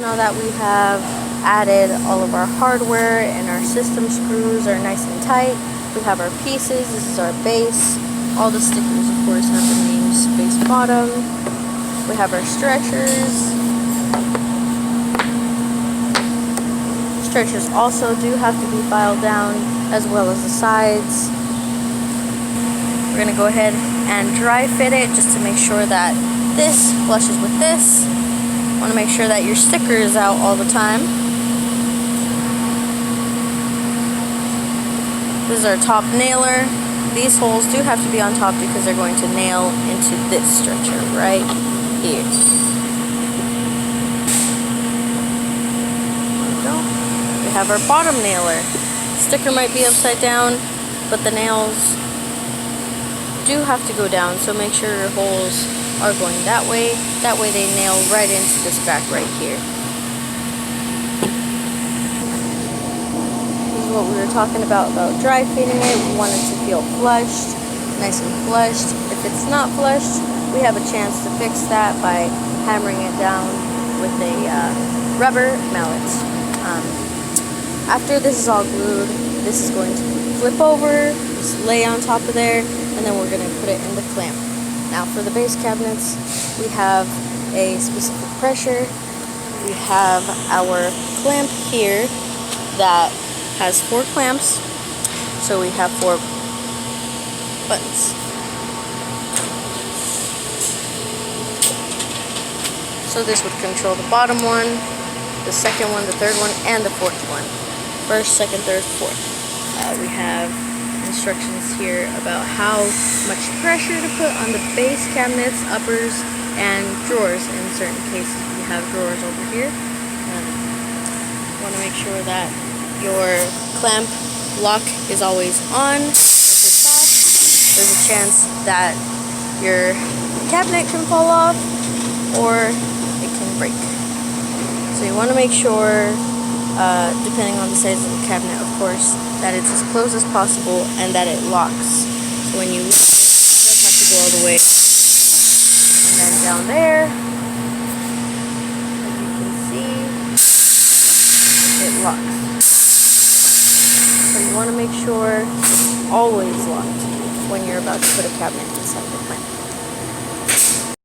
Now that we have added all of our hardware and our system screws are nice and tight, we have our pieces. This is our base. All the stickers, of course, have the names base bottom. We have our stretchers. Stretchers also do have to be filed down, as well as the sides. We're going to go ahead and dry fit it just to make sure that this flushes with this. Want to make sure that your sticker is out all the time. This is our top nailer. These holes do have to be on top because they're going to nail into this stretcher right here. There we go. We have our bottom nailer. Sticker might be upside down, but the nails do have to go down, so make sure your holes are going that way. That way they nail right into this back right here. This is what we were talking about dry fitting it. We want it to feel flushed, nice and flushed. If it's not flushed, we have a chance to fix that by hammering it down with a rubber mallet. After this is all glued, this is going to flip over, just lay on top of there, and then we're going to put it in the clamp. Now for the base cabinets, we have a specific pressure. We have our clamp here that has 4 clamps, so we have 4 buttons. So this would control the bottom one, the second one, the third one, and the fourth one. First, second, third, fourth. We have instructions here about how much pressure to put on the base cabinets, uppers, and drawers. In certain cases, we have drawers over here. Want to make sure that your clamp lock is always on. If it's off, there's a chance that your cabinet can fall off or it can break. So you want to make sure, depending on the size of the cabinet, of course, that it's as close as possible and that it locks. So when you lock it, it does have to go all the way. And then down there, as you can see, it locks. So you want to make sure it's always locked when you're about to put a cabinet in.